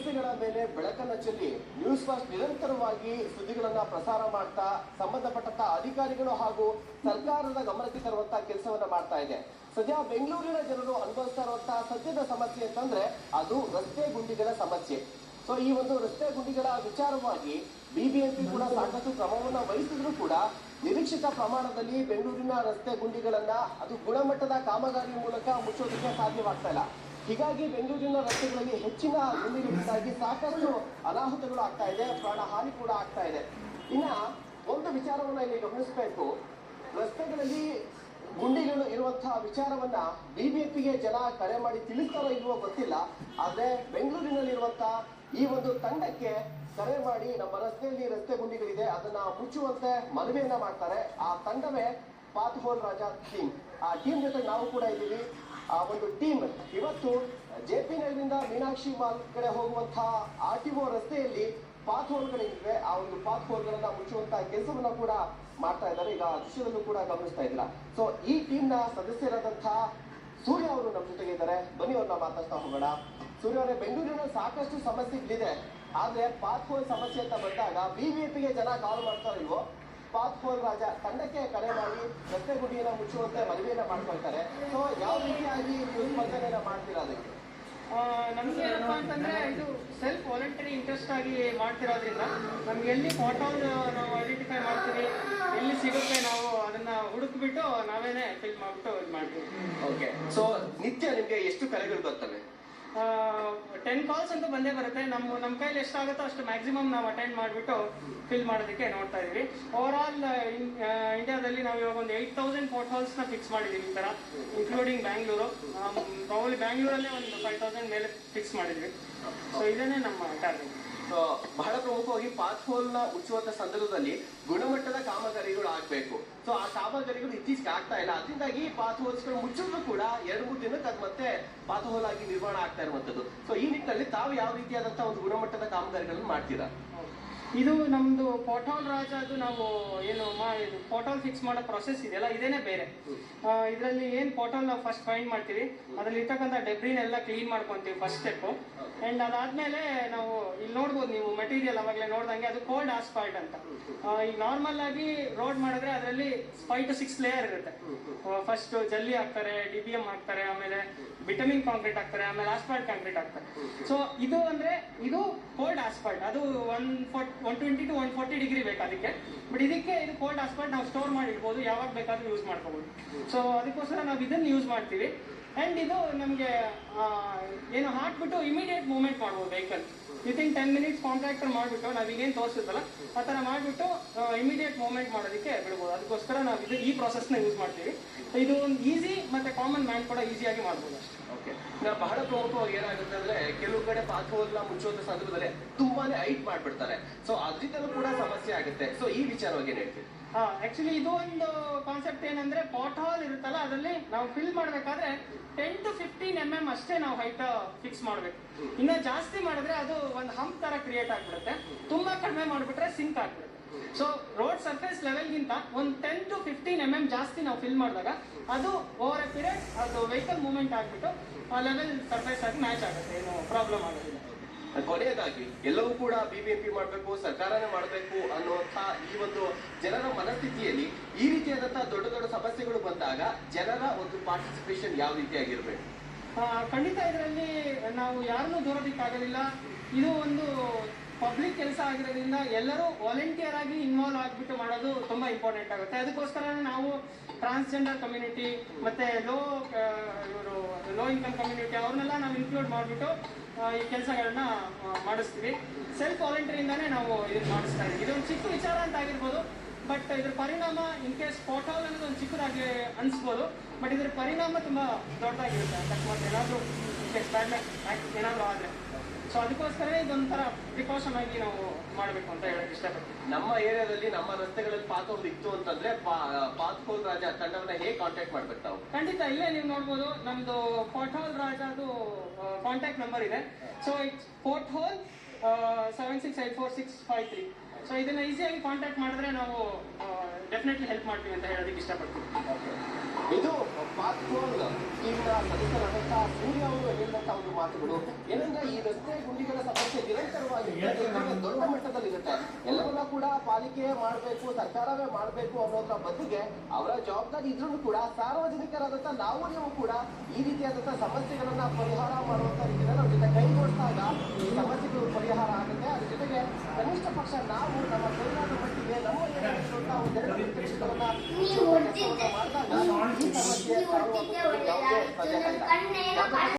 ಸಮಸ್ಯೆಗಳ ಮೇಲೆ ಬೆಳಕನ್ನು ಚೆಲ್ಲಿ ನ್ಯೂಸ್ ಫಸ್ಟ್ ನಿರಂತರವಾಗಿ ಸುದ್ದಿಗಳನ್ನ ಪ್ರಸಾರ ಮಾಡ್ತಾ ಸಂಬಂಧಪಟ್ಟ ಅಧಿಕಾರಿಗಳು ಹಾಗೂ ಸರ್ಕಾರದ ಗಮನಕ್ಕೆ ತರುವಂತಹ ಕೆಲಸವನ್ನ ಮಾಡ್ತಾ ಇದೆ. ಸದ್ಯ ಬೆಂಗಳೂರಿನ ಜನರು ಅನುಭವಿಸ್ತಾ ಇರುವಂತಹ ಸದ್ಯದ ಸಮಸ್ಯೆ ಅಂತಂದ್ರೆ ಅದು ರಸ್ತೆ ಗುಂಡಿಗಳ ಸಮಸ್ಯೆ. ಸೊ ಈ ಒಂದು ರಸ್ತೆ ಗುಂಡಿಗಳ ವಿಚಾರವಾಗಿ ಬಿಬಿಎಂಪಿ ಕೂಡ ಸಾಕಷ್ಟು ಕ್ರಮವನ್ನ ವಹಿಸಿದ್ರು ಕೂಡ ನಿರೀಕ್ಷಿತ ಪ್ರಮಾಣದಲ್ಲಿ ಬೆಂಗಳೂರಿನ ರಸ್ತೆ ಗುಂಡಿಗಳನ್ನ ಅದು ಗುಣಮಟ್ಟದ ಕಾಮಗಾರಿ ಮೂಲಕ ಮುಚ್ಚೋದಕ್ಕೆ ಸಾಧ್ಯವಾಗ್ತಾ ಇಲ್ಲ. ಹೀಗಾಗಿ ಬೆಂಗಳೂರಿನ ರಸ್ತೆಗಳಲ್ಲಿ ಹೆಚ್ಚಿನ ಗುಂಡಿಗಳಿಂದಾಗಿ ಸಾಕಷ್ಟು ಅನಾಹುತಗಳು ಆಗ್ತಾ ಇದೆ, ಪ್ರಾಣ ಹಾನಿ ಕೂಡ ಆಗ್ತಾ ಇದೆ. ಇನ್ನ ಒಂದು ವಿಚಾರವನ್ನ ಇಲ್ಲಿ ಗಮನಿಸಬೇಕು, ರಸ್ತೆಗಳಲ್ಲಿ ಗುಂಡಿಗಳು ಇರುವಂತಹ ವಿಚಾರವನ್ನ ಬಿಬಿಎಂಪಿಗೆ ಜನ ಕರೆ ಮಾಡಿ ತಿಳಿಸ್ತಾರೋ ಇಲ್ವೋ ಗೊತ್ತಿಲ್ಲ. ಆದ್ರೆ ಬೆಂಗಳೂರಿನಲ್ಲಿರುವಂತಹ ಈ ಒಂದು ತಂಡಕ್ಕೆ ಕರೆ ಮಾಡಿ ನಮ್ಮ ರಸ್ತೆಯಲ್ಲಿ ರಸ್ತೆ ಗುಂಡಿಗಳಿದೆ ಅದನ್ನ ಮುಚ್ಚುವಂತೆ ಮನವಿಯನ್ನ ಮಾಡ್ತಾರೆ. ಆ ತಂಡವೇ ಪಾತ್ ಹೋಲ್ ರಾಜ ಟೀಮ್. ಆ ಟೀಮ್ ಜೊತೆ ನಾವು ಕೂಡ ಇದ್ದೀವಿ. ಆ ಒಂದು ಟೀಮ್ ಇವತ್ತು ಜೆಪಿ ನಗರದಿಂದ ಮೀನಾಕ್ಷಿ ಮಾಲ್ ಕಡೆ ಹೋಗುವಂತಹ RTO ರಸ್ತೆಯಲ್ಲಿ ಪಾತ್ ಹೋಲ್ಗಳಿವೆ. ಆ ಒಂದು ಪಾತ್ ಹೋಲ್ಗಳನ್ನ ಮುಚ್ಚುವಂತಹ ಕೆಲಸವನ್ನ ಕೂಡ ಮಾಡ್ತಾ ಇದ್ದಾರೆ. ಈಗ ದೃಶ್ಯದಲ್ಲೂ ಕೂಡ ಗಮನಿಸ್ತಾ ಇದ್ದೀರಾ. ಸೊ ಈ ಟೀಮ್ ನ ಸದಸ್ಯರಾದಂತಹ ಸೂರ್ಯ ಅವರು ನಮ್ಮ ಜೊತೆಗೆ ಇದ್ದಾರೆ. ಬನ್ನಿ ಅವ್ರನ್ನ ಮಾತಾಡ್ತಾ ಹೋಗೋಣ. ಸೂರ್ಯ ಅವರೇ, ಬೆಂಗಳೂರಿನ ಸಾಕಷ್ಟು ಸಮಸ್ಯೆಗಳಿದೆ, ಆದ್ರೆ ಪಾತ್ ಹೋಲ್ ಸಮಸ್ಯೆ ಅಂತ ಬಂದಾಗ ಬಿಬಿಎಂಪಿಗೆ ಜನ ಕಾಲ್ ಮಾಡ್ತಾರೋ ಇಲ್ವೋ, ಪಾತ್ ಹೋಲ್ ರಾಜ ತಂಡಕ್ಕೆ ಕರೆ ಮಾಡಿ ರಸ್ತೆ ಗುಂಡಿಯನ್ನ ಮುಚ್ಚುವಂತೆ ಮನವಿಯನ್ನ ಮಾಡ್ಕೊಳ್ತಾರೆ. ಸೊ ಯಾವ ರೀತಿಯಾಗಿ ನೀವು ಸ್ಪಂದನೆಯನ್ನ ಮಾಡ್ತೀರಾ ಅದಕ್ಕೆ? ನಮ್ಗೆ ಏನಪ್ಪ ಅಂತಂದ್ರೆ ಇದು ಸೆಲ್ಫ್ ವಾಲಂಟರಿ ಇಂಟ್ರೆಸ್ಟ್ ಆಗಿ ಮಾಡ್ತಿರೋದ್ರಿಂದ ನಮ್ಗೆ ಎಲ್ಲಿ ಪಾಟ್ ನಾವು ಐಡೆಂಟಿಫೈ ಮಾಡ್ತೀವಿ, ಎಲ್ಲಿ ಸಿಗುತ್ತೆ ನಾವು ಅದನ್ನ ಹುಡುಕ್ಬಿಟ್ಟು ನಾವೇನೆ ಫಿಲ್ ಮಾಡ್ಬಿಟ್ಟು ಇದು ಮಾಡ್ತೀವಿ. ಓಕೆ. ಸೊ ನಿತ್ಯ ನಿಮ್ಗೆ ಎಷ್ಟು ಕರೆಗಳು ಬರ್ತವೆ? 10 ಕಾಲ್ಸ್ ಅಂತ ಬಂದೇ ಬರುತ್ತೆ. ನಮ್ಮ ಕೈಲಿ ಎಷ್ಟಾಗುತ್ತೋ ಅಷ್ಟು ಮ್ಯಾಕ್ಸಿಮಮ್ ನಾವು ಅಟೆಂಡ್ ಮಾಡಿಬಿಟ್ಟು ಫಿಲ್ ಮಾಡೋದಕ್ಕೆ ನೋಡ್ತಾ ಇದೀವಿ. ಓವರ್ ಆಲ್ ಇಂಡಿಯಾದಲ್ಲಿ ನಾವು ಇವಾಗ ಒಂದು 8000 ಪೋರ್ಟ್ ಹೋಲ್ಸ್ನ ಫಿಕ್ಸ್ ಮಾಡಿದ್ದೀವಿ ಈ ಥರ, ಇನ್ಕ್ಲೂಡಿಂಗ್ ಬ್ಯಾಂಗ್ಳೂರು. ಪ್ರಾಬಬ್ಲಿ ಬ್ಯಾಂಗ್ಳೂರಲ್ಲೇ ಒಂದು 5000 ಮೇಲೆ ಫಿಕ್ಸ್ ಮಾಡಿದ್ವಿ. ಸೊ ಇದೇನೆ ನಮ್ಮ ಟಾರ್ಗೆಟ್. ಸೊ ಬಹಳ ಪ್ರಮುಖವಾಗಿ ಪಾತ್ ಹೋಲ್ ನ ಮುಚ್ಚುವಂತ ಸಂದರ್ಭದಲ್ಲಿ ಗುಣಮಟ್ಟದ ಕಾಮಗಾರಿಗಳು ಆಗ್ಬೇಕು. ಸೊ ಆ ಕಾಮಗಾರಿಗಳು ಇತ್ತೀಚೆಗೆ ಆಗ್ತಾ ಇಲ್ಲ. ಅದರಿಂದಾಗಿ ಪಾತ್ ಹೋಲ್ಸ್ ಗಳು ಮುಚ್ಚಿದ್ರು ಕೂಡ 2-3 ದಿನಕ್ಕೆ ಅದು ಮತ್ತೆ ಪಾತ್ ಹೋಲ್ ಆಗಿ ನಿರ್ಮಾಣ ಆಗ್ತಾ ಇರುವಂತದ್ದು. ಸೊ ಈ ನಿಟ್ಟಿನಲ್ಲಿ ತಾವು ಯಾವ ರೀತಿಯಾದಂತಹ ಒಂದು ಗುಣಮಟ್ಟದ ಕಾಮಗಾರಿಗಳನ್ನು ಮಾಡ್ತೀರಾ? ಇದು ನಮ್ದು ಪೋರ್ಟಲ್ ರಾಜ, ಅದು ನಾವು ಏನು ಪೋರ್ಟಲ್ ಫಿಕ್ಸ್ ಮಾಡೋ ಪ್ರೊಸೆಸ್ ಇದೆಯಲ್ಲ, ಇದೇನೆ ಬೇರೆ. ಇದರಲ್ಲಿ ಏನ್ ಪೋರ್ಟಲ್ ನಾವು ಫಸ್ಟ್ ಫೈಂಡ್ ಮಾಡ್ತೀವಿ, ಅದ್ರಲ್ಲಿ ಇರ್ತಕ್ಕಂಥ ಡೆಬ್ರಿನೆಲ್ಲ ಕ್ಲೀನ್ ಮಾಡ್ಕೊಂತೀವಿ ಫಸ್ಟ್ ಸ್ಟೆಪ್. ಅಂಡ್ ಅದಾದ್ಮೇಲೆ ನಾವು ಇಲ್ಲಿ ನೋಡ್ಬೋದು, ನೀವು ಮೆಟೀರಿಯಲ್ ಅವಾಗಲೇ ನೋಡ್ದಂಗೆ ಅದು ಕೋಲ್ಡ್ ಆಸ್ಫಾಲ್ಟ್ ಅಂತ. ಈಗ ನಾರ್ಮಲ್ ಆಗಿ ರೋಡ್ ಮಾಡಿದ್ರೆ ಅದರಲ್ಲಿ 5 to 6 ಲೇಯರ್ ಇರುತ್ತೆ. ಫಸ್ಟ್ ಜಲ್ಲಿ ಹಾಕ್ತಾರೆ, DBM ಹಾಕ್ತಾರೆ, ಆಮೇಲೆ ಬಿಟಮಿನ್ ಕಾಂಕ್ರೀಟ್ ಹಾಕ್ತಾರೆ, ಆಮೇಲೆ ಆಸ್ಫಾಲ್ಟ್ ಕಾಂಕ್ರೀಟ್ ಹಾಕ್ತಾರೆ. ಸೊ ಇದು ಅಂದ್ರೆ ಇದು ಕೋಲ್ಡ್ ಆಸ್ಫಾಲ್ಟ್. ಅದು 120 to 140 ಡಿಗ್ರಿ ಬೇಕು ಅದಕ್ಕೆ. ಬಟ್ ಇದಕ್ಕೆ ಇದು ಕೋಲ್ಡ್ ಆಸ್ಫಾಲ್ಟ್ ನಾವು ಸ್ಟೋರ್ ಮಾಡಿ ಇಡ್ಬೋದು, ಯಾವಾಗ ಬೇಕಾದ್ರೂ ಯೂಸ್ ಮಾಡ್ಕೋಬಹುದು. ಸೊ ಅದಕ್ಕೋಸ್ಕರ ನಾವು ಇದನ್ನ ಯೂಸ್ ಮಾಡ್ತೀವಿ. ಅಂಡ್ ಇದು ನಮಗೆ ಏನು ಹಾಕ್ಬಿಟ್ಟು ಇಮಿಡಿಯೇಟ್ ಮೂವ್ಮೆಂಟ್ ಮಾಡ್ಬೋದು ವೆಹಿಕಲ್. ವಿತಿನ್ 10 minutes ಕಾಂಟ್ರಾಕ್ಟರ್ ಮಾಡಿಬಿಟ್ಟು ನಾವು ಈಗೇನು ತೋರಿಸುತ್ತಲ್ಲ ಆ ಥರ ಮಾಡಿಬಿಟ್ಟು ಇಮಿಡಿಯೇಟ್ ಮೂವ್ಮೆಂಟ್ ಮಾಡೋದಕ್ಕೆ ಬಿಡ್ಬೋದು. ಅದಕ್ಕೋಸ್ಕರ ನಾವು ಈ ಪ್ರಾಸೆಸ್ನ ಯೂಸ್ ಮಾಡ್ತೀವಿ. ಇದು ಒಂದು ಈಸಿ ಮತ್ತೆ ಕಾಮನ್ ಮ್ಯಾನ್ ಕೂಡ ಈಸಿಯಾಗಿ ಮಾಡ್ಬೋದು ಅಷ್ಟೇ. ಓಕೆ. ಬಹಳ ಪ್ರಮುಖವಾಗಿ ಏನಾಗುತ್ತೆ ಅಂದ್ರೆ ಕೆಲವು ಕಡೆ ಪಾತ್ ಹೋಲ್ನ ಮುಚ್ಚುವಂತ ಸಂದರ್ಭದಲ್ಲಿ ತುಂಬಾನೇ ಹೈಟ್ ಮಾಡ್ಬಿಡ್ತಾರೆ. ಸೊ ಅದ್ರಿಂದಲೂ ಕೂಡ ಸಮಸ್ಯೆ ಆಗುತ್ತೆ. ಸೊ ಈ ವಿಚಾರವಾಗಿ ಏನ್ ಹೇಳ್ತೀವಿ? ಆಕ್ಚುಲಿ ಇದು ಒಂದು ಕಾನ್ಸೆಪ್ಟ್ ಏನಂದ್ರೆ, ಪಾಟ್ ಹೋಲ್ ಇರುತ್ತಲ್ಲ ಅದರಲ್ಲಿ ನಾವು ಫಿಲ್ ಮಾಡ್ಬೇಕಾದ್ರೆ 10 to 15 mm ಅಷ್ಟೇ ನಾವು ಹೈಟ್ ಫಿಕ್ಸ್ ಮಾಡ್ಬೇಕು. ಇನ್ನ ಜಾಸ್ತಿ ಮಾಡಿದ್ರೆ ಅದು ಒಂದು ಹಂಪ್ ತರ ಕ್ರಿಯೇಟ್ ಆಗ್ಬಿಡುತ್ತೆ. ತುಂಬಾ ಕಡಿಮೆ ಮಾಡ್ಬಿಟ್ರೆ ಸಿಂಕ್ ಆಗ್ಬಿಡುತ್ತೆ. ಸೊ ರೋಡ್ ಸರ್ಫೇಸ್ ಲೆವೆಲ್ಗಿಂತ ಒಂದು 10 to 15 mm ಜಾಸ್ತಿ ನಾವು ಫಿಲ್ ಮಾಡಿದಾಗ ಅದು ಓವರ್ ಎ ಪೀರಿಯಡ್ ಅದು ವೆಹಿಕಲ್ ಮೂವ್ಮೆಂಟ್ ಆಗ್ಬಿಟ್ಟು ಆ ಲೆವೆಲ್ ಸರ್ಫೇಸ್ ಆಗಿ ಮ್ಯಾಚ್ ಆಗುತ್ತೆ, ಏನು ಪ್ರಾಬ್ಲಮ್ ಆಗೋದಿಲ್ಲ. ಕೊನೆಯದಾಗಿ ಎಲ್ಲವೂ ಕೂಡ ಬಿಬಿಎಂಪಿ ಮಾಡಬೇಕು, ಸರ್ಕಾರನೇ ಮಾಡಬೇಕು ಅನ್ನುವಂತಹ ಈ ಒಂದು ಜನರ ಮನಸ್ಥಿತಿಯಲ್ಲಿ ಈ ರೀತಿಯಾದಂತಹ ದೊಡ್ಡ ದೊಡ್ಡ ಸಮಸ್ಯೆಗಳು ಬಂದಾಗ ಜನರ ಒಂದು ಪಾರ್ಟಿಸಿಪೇಷನ್ ಯಾವ ರೀತಿಯಾಗಿರ್ಬೇಕು? ಖಂಡಿತ ಇದರಲ್ಲಿ ನಾವು ಯಾರನ್ನೂ ದೂರೋದಕ್ಕಾಗಲಿಲ್ಲ. ಇದು ಒಂದು ಪಬ್ಲಿಕ್ ಕೆಲಸ ಆಗಿರೋದ್ರಿಂದ ಎಲ್ಲರೂ ವಾಲಂಟಿಯರ್ ಆಗಿ ಇನ್ವಾಲ್ವ್ ಆಗಿಬಿಟ್ಟು ಮಾಡೋದು ತುಂಬಾ ಇಂಪಾರ್ಟೆಂಟ್ ಆಗುತ್ತೆ. ಅದಕ್ಕೋಸ್ಕರ ನಾವು ಟ್ರಾನ್ಸ್ಜೆಂಡರ್ ಕಮ್ಯುನಿಟಿ ಮತ್ತೆ ಲೋ ಇನ್ಕಮ್ ಕಮ್ಯುನಿಟಿ ಅವ್ರನ್ನೆಲ್ಲ ನಾವು ಇನ್ಕ್ಲೂಡ್ ಮಾಡಿಬಿಟ್ಟು ಈ ಕೆಲಸಗಳನ್ನ ಮಾಡಿಸ್ತೀವಿ. ಸೆಲ್ಫ್ ವಾಲಂಟಿಯರಿಂದಾನೇ ನಾವು ಇದನ್ನ ಮಾಡಿಸ್ತಾ ಇದ್ದೀವಿ. ಇದೊಂದು ಚಿಕ್ಕ ವಿಚಾರ ಅಂತ ಆಗಿರ್ಬೋದು, ಬಟ್ ಇದ್ರ ಪರಿಣಾಮ ಇನ್ ಕೇಸ್ ಪೋರ್ಟಲ್ ಅನ್ನೋದು ಒಂದು ಚಿಕ್ಕದಾಗಿ ಅನಿಸ್ಬೋದು, ಬಟ್ ಇದ್ರ ಪರಿಣಾಮ ತುಂಬಾ ದೊಡ್ಡದಾಗಿರುತ್ತೆ. ಅಕಸ್ಮಾತ್ ಏನಾದರೂ ಏನಾದರೂ ಆದರೆ ಸೊ ಅದಕ್ಕೋಸ್ಕರ ಇದೊಂಥರ ಪ್ರಿಕಾಷನ್ ಆಗಿ ನಾವು ಮಾಡಬೇಕು ಅಂತ ಹೇಳಕ್ ಇಷ್ಟಪಡ್ತೀವಿ. ನಮ್ಮ ಏರಿಯಾದಲ್ಲಿ ನಮ್ಮ ರಸ್ತೆಗಳಲ್ಲಿ ಪಾತ್ ಹೋಲ್ ಇತ್ತು ಅಂತಂದ್ರೆ ಪಾತ್ ಹೋಲ್ ರಾಜ ತಂಡವನ್ನ ಹೇಗೆ ಕಾಂಟ್ಯಾಕ್ಟ್ ಮಾಡ್ಬೇಕು ನಾವು? ಖಂಡಿತ ಇಲ್ಲೇ ನೀವು ನೋಡ್ಬೋದು, ನಮ್ದು ಪಾಟ್ ಹೋಲ್ ರಾಜದು ಕಾಂಟ್ಯಾಕ್ಟ್ ನಂಬರ್ ಇದೆ. So it's pothole 76844653. ಸೊ ಇದನ್ನ ಈಸಿಯಾಗಿ ಕಾಂಟ್ಯಾಕ್ಟ್ ಮಾಡಿದ್ರೆ ನಾವು ಡೆಫಿನೆಟ್ಲಿ ಹೆಲ್ಪ್ ಮಾಡ್ತೀವಿ ಅಂತ ಹೇಳೋದಕ್ಕೆ ಇಷ್ಟಪಡ್ತೀವಿ. ಇದು ಪಾತ್ ಹೋಲ್ ಟೀಮ್ನ ಸದಸ್ಯರಾದಂತಹ ಸೂರ್ಯ ಅವರು ಹೇಳಿದಂತಹ ಒಂದು ಮಾತುಗಳು ಏನಂದ್ರೆ, ಈ ರಸ್ತೆ ಗುಂಡಿಗಳ ಸಮಸ್ಯೆ ಇರುತ್ತೆ. ಎಲ್ಲವನ್ನ ಕೂಡ ಪಾಲಿಕೆ ಮಾಡಬೇಕು, ಸರ್ಕಾರವೇ ಮಾಡಬೇಕು ಅನ್ನೋದ್ರ ಬದಲಿಗೆ ಅವರ ಜವಾಬ್ದಾರಿ ಇದ್ರೂ ಕೂಡ ಸಾರ್ವಜನಿಕರಾದಂತ ನಾವು ನೀವು ಕೂಡ ಈ ರೀತಿಯಾದಂತಹ ಸಮಸ್ಯೆಗಳನ್ನ ಪರಿಹಾರ ಮಾಡುವಂತ ರೀತಿಯಲ್ಲಿ ಅವ್ರ ಜೊತೆ ಕೈ ಜೋಡಿಸಿದಾಗ ಈ ಸಮಸ್ಯೆಗಳು ಪರಿಹಾರ ಆಗುತ್ತೆ. ಅದ್ರ ಜೊತೆಗೆ ಕನಿಷ್ಠ ಪಕ್ಷ ನಾವು ನಮ್ಮ ಕೈಲಾದ ಮಟ್ಟಿಗೆ ನಮ್ಮ ಒಂದೆರಡು ಕೆಲಸಗಳನ್ನ ಮಾಡಿದಾಗ ಈ ಸಮಸ್ಯೆ ಸಾಲ್ವ್ ಆಗುತ್ತೆ ಯಾವುದೇ ಸಂದೇಹ ಇಲ್ಲ.